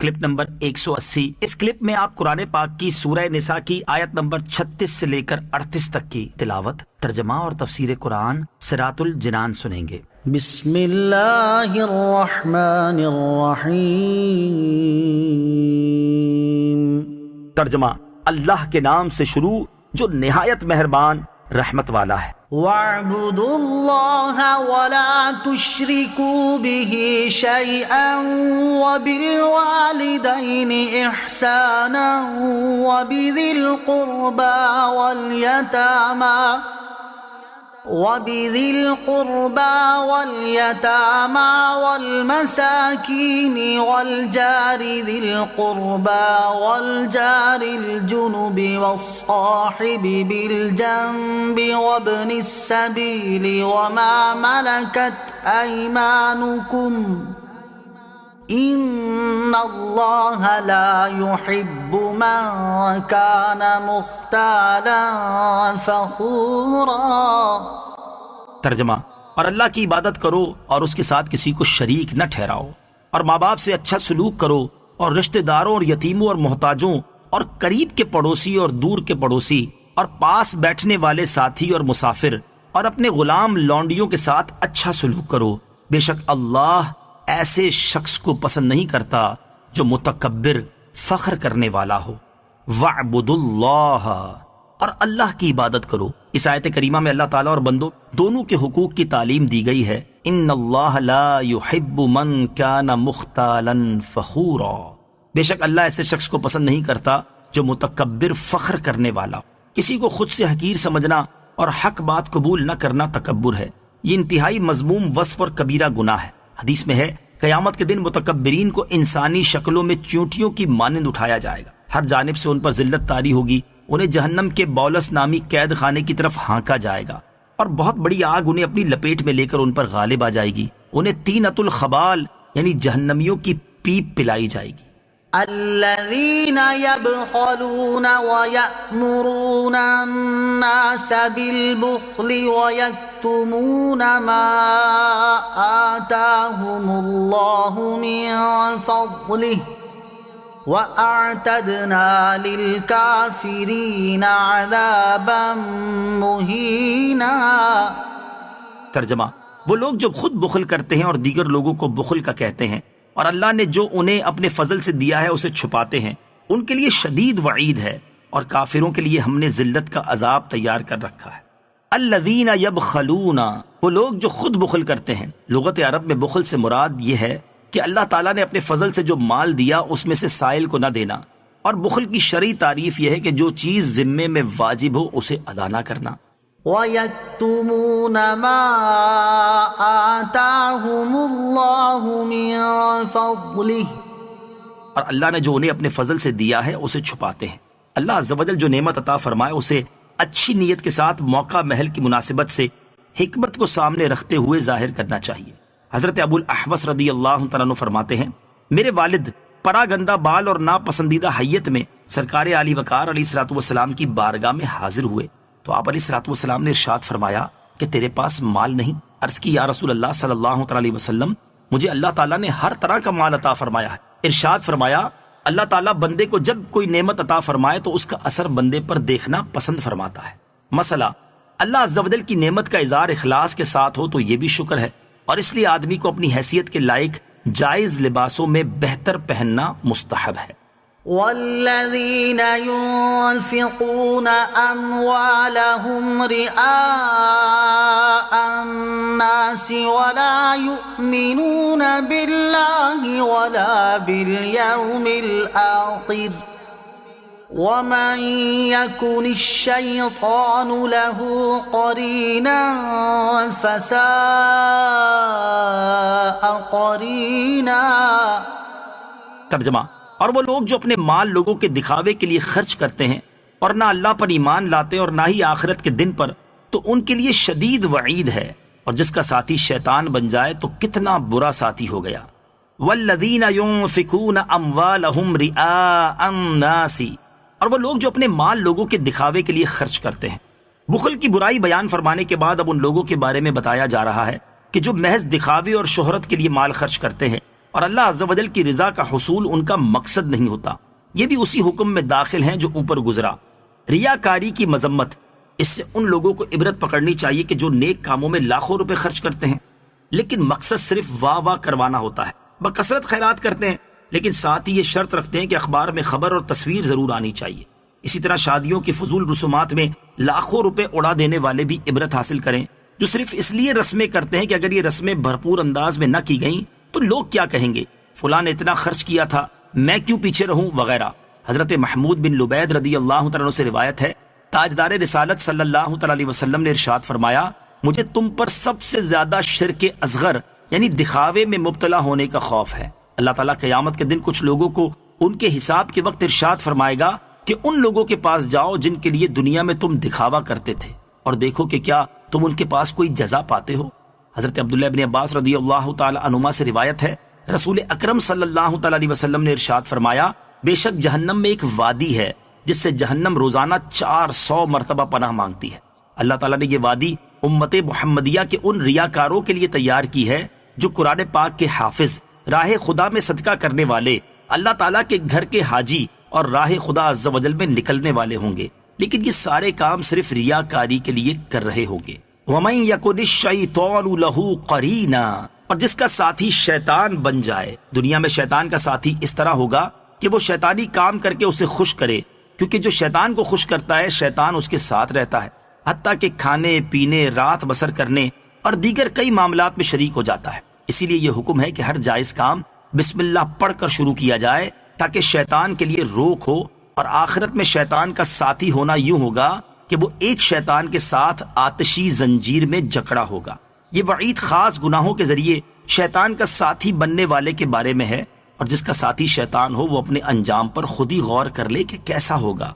Clip number 180۔ اس clip میں آپ قرآن پاک کی سورہ نساء کی آیت نمبر 36 سے لے کر 38 تک کی تلاوت، ترجمہ اور تفسیر قرآن صراط الجنان سنیں گے۔ بسم اللہ الرحمن الرحیم۔ ترجمہ، اللہ کے نام سے شروع جو نہایت مہربان رحمت والا ہے۔ وَاعْبُدُوا اللَّهَ وَلَا تُشْرِكُوا بِهِ شَيْئًا وَبِالْوَالِدَيْنِ إِحْسَانًا وَبِذِي الْقُرْبَى وَالْيَتَامَى وَالْمَسَاكِينِ وَالْجَارِ ذِي الْقُرْبَى وَالْجَارِ الْجُنُبِ وَالصَّاحِبِ بِالْجَنبِ وَابْنِ السَّبِيلِ وَمَا مَلَكَتْ أَيْمَانُكُمْ إِنَّ اللَّهَ لَا يُحِبُّ مَنْ كَانَ مُخْتَالًا فَخُورًا۔ ترجمہ، اور اللہ کی عبادت کرو اور اس کے ساتھ کسی کو شریک نہ ٹھہراؤ، اور ماں باپ سے اچھا سلوک کرو، اور رشتہ داروں اور یتیموں اور محتاجوں اور قریب کے پڑوسی اور دور کے پڑوسی اور پاس بیٹھنے والے ساتھی اور مسافر اور اپنے غلام لونڈیوں کے ساتھ اچھا سلوک کرو۔ بے شک اللہ ایسے شخص کو پسند نہیں کرتا جو متکبر فخر کرنے والا ہو۔ وَاعْبُدُوا اللَّهَ، اور اللہ کی عبادت کرو۔ اس آیت کریمہ میں اللہ تعالیٰ اور بندوں دونوں کے حقوق کی تعلیم دی گئی ہے۔ ان اللہ لا يحب من كان مختالا فخورا، بے شک اللہ ایسے شخص کو پسند نہیں کرتا جو متکبر فخر کرنے والا ہو۔ کسی کو خود سے حقیر سمجھنا اور حق بات قبول نہ کرنا تکبر ہے۔ یہ انتہائی مذموم وصف اور کبیرہ گناہ ہے۔ حدیث میں ہے قیامت کے دن متکبرین کو انسانی شکلوں میں چیونٹیوں کی مانند اٹھایا جائے گا، ہر جانب سے ان پر ذلت طاری ہوگی، انہیں جہنم کے بولس نامی قید خانے کی طرف ہانکا جائے گا، اور بہت بڑی آگ انہیں اپنی لپیٹ میں لے کر ان پر غالب آ جائے گی، انہیں طینۃ الخبال یعنی جہنمیوں کی پیپ پلائی جائے گی۔ الذين يبخلون ويأمرون الناس بالبخل ويكتمون ما آتاهم الله من فضله وأعتدنا للكافرين عذابا مهينا۔ ترجمہ، وہ لوگ جو خود بخل کرتے ہیں اور دیگر لوگوں کو بخل کا کہتے ہیں، اور اللہ نے جو انہیں اپنے فضل سے دیا ہے اسے چھپاتے ہیں، ان کے لیے شدید وعید ہے، اور کافروں کے لیے ہم نے ذلت کا عذاب تیار کر رکھا ہے۔ الذین یبخلون، وہ لوگ جو خود بخل کرتے ہیں۔ لغت عرب میں بخل سے مراد یہ ہے کہ اللہ تعالیٰ نے اپنے فضل سے جو مال دیا اس میں سے سائل کو نہ دینا، اور بخل کی شرعی تعریف یہ ہے کہ جو چیز ذمے میں واجب ہو اسے ادا نہ کرنا۔ وَيَكْتُمُونَ مَا آتَاهُمُ اللَّهُ مِن فَضْلِهِ، اور اللہ نے جو انہیں اپنے فضل سے دیا ہے اسے چھپاتے ہیں۔ اللہ عز و جل جو نعمت عطا فرمائے اسے اچھی نیت کے ساتھ موقع محل کی مناسبت سے حکمت کو سامنے رکھتے ہوئے ظاہر کرنا چاہیے۔ حضرت ابو الاحوص رضی اللہ تعالیٰ عنہ فرماتے ہیں، میرے والد پراگندہ بال اور ناپسندیدہ حیت میں سرکار علی وقار علیہ الصلوۃ والسلام کی بارگاہ میں حاضر ہوئے تو آپ علیہ الصلوۃ والسلام نے ارشاد فرمایا کہ تیرے پاس مال نہیں؟ عرض کی یا رسول اللہ صلی اللہ علیہ وسلم، مجھے اللہ تعالیٰ نے ہر طرح کا مال عطا فرمایا ہے۔ ارشاد فرمایا، اللہ تعالیٰ بندے کو جب کوئی نعمت عطا فرمائے تو اس کا اثر بندے پر دیکھنا پسند فرماتا ہے۔ مسئلہ، اللہ عز و جل کی نعمت کا اظہار اخلاص کے ساتھ ہو تو یہ بھی شکر ہے، اور اس لیے آدمی کو اپنی حیثیت کے لائق جائز لباسوں میں بہتر پہننا مستحب ہے۔ والذین ينفقون اموالهم رئاء الناس ولا يؤمنون بالله ولا باليوم الآخر ومن يكن الشيطان له قرينا فساء قرينا۔ ترجمہ، اور وہ لوگ جو اپنے مال لوگوں کے دکھاوے کے لیے خرچ کرتے ہیں اور نہ اللہ پر ایمان لاتے اور نہ ہی آخرت کے دن پر، تو ان کے لیے شدید وعید ہے، اور جس کا ساتھی شیطان بن جائے تو کتنا برا ساتھی ہو گیا۔ والذین ينفقون اموالهم رئاء الناس، اور وہ لوگ جو اپنے مال لوگوں کے دکھاوے کے لیے خرچ کرتے ہیں۔ بخل کی برائی بیان فرمانے کے بعد اب ان لوگوں کے بارے میں بتایا جا رہا ہے کہ جو محض دکھاوے اور شہرت کے لیے مال خرچ کرتے ہیں اور اللہ عز و جل کی رضا کا حصول ان کا مقصد نہیں ہوتا۔ یہ بھی اسی حکم میں داخل ہیں جو اوپر گزرا۔ ریاکاری کی مذمت، اس سے ان لوگوں کو عبرت پکڑنی چاہیے کہ جو نیک کاموں میں لاکھوں روپے خرچ کرتے ہیں لیکن مقصد صرف واہ واہ کروانا ہوتا ہے، بکثرت خیرات کرتے ہیں لیکن ساتھ ہی یہ شرط رکھتے ہیں کہ اخبار میں خبر اور تصویر ضرور آنی چاہیے۔ اسی طرح شادیوں کی فضول رسومات میں لاکھوں روپے اڑا دینے والے بھی عبرت حاصل کریں، جو صرف اس لیے رسمیں کرتے ہیں کہ اگر یہ رسمیں بھرپور انداز میں نہ کی گئیں تو لوگ کیا کہیں گے، فلاں نے اتنا خرچ کیا تھا میں کیوں پیچھے رہوں وغیرہ۔ حضرت محمود بن لبید رضی اللہ تعالیٰ عنہ سے روایت ہے، تاجدار رسالت صلی اللہ تعالیٰ علیہ وسلم نے ارشاد فرمایا، مجھے تم پر سب سے زیادہ شرک اصغر یعنی دکھاوے میں مبتلا ہونے کا خوف ہے۔ اللہ تعالیٰ قیامت کے دن کچھ لوگوں کو ان کے حساب کے وقت ارشاد فرمائے گا کہ ان لوگوں کے پاس جاؤ جن کے لیے دنیا میں تم دکھاوا کرتے تھے اور دیکھو کہ کیا تم ان کے پاس کوئی جزا پاتے ہو۔ حضرت عبداللہ بن عباس رضی اللہ تعالی عنہما سے روایت ہے، رسول اکرم صلی اللہ تعالی علیہ وسلم نے ارشاد فرمایا، بے شک جہنم میں ایک وادی ہے جس سے جہنم روزانہ 400 مرتبہ پناہ مانگتی ہے۔ اللہ تعالیٰ نے یہ وادی امت محمدیہ کے ان ریاکاروں کے لیے تیار کی ہے جو قرآن پاک کے حافظ، راہ خدا میں صدقہ کرنے والے، اللہ تعالیٰ کے گھر کے حاجی اور راہ خدا عز و جل میں نکلنے والے ہوں گے، لیکن یہ سارے کام صرف ریاکاری کے لیے کر رہے ہوں گے۔ وَمَن يَكُنِ الشَّيْطَانُ لَهُ قَرِينًا، اور جس کا ساتھی شیطان بن جائے۔ دنیا میں شیطان کا ساتھی اس طرح ہوگا کہ وہ شیطانی کام کر کے اسے خوش کرے، کیونکہ جو شیطان کو خوش کرتا ہے شیطان اس کے ساتھ رہتا ہے، حتیٰ کہ کھانے پینے، رات بسر کرنے اور دیگر کئی معاملات میں شریک ہو جاتا ہے۔ اسی لیے یہ حکم ہے کہ ہر جائز کام بسم اللہ پڑھ کر شروع کیا جائے تاکہ شیطان کے لیے روک ہو، اور آخرت میں شیطان کا ساتھی ہونا یوں ہوگا کہ وہ ایک شیطان کے ساتھ آتشی زنجیر میں جکڑا ہوگا۔ یہ وعید خاص گناہوں کے ذریعے شیطان کا ساتھی بننے والے کے بارے میں ہے، اور جس کا ساتھی شیطان ہو وہ اپنے انجام پر خود ہی غور کر لے کہ کیسا ہوگا۔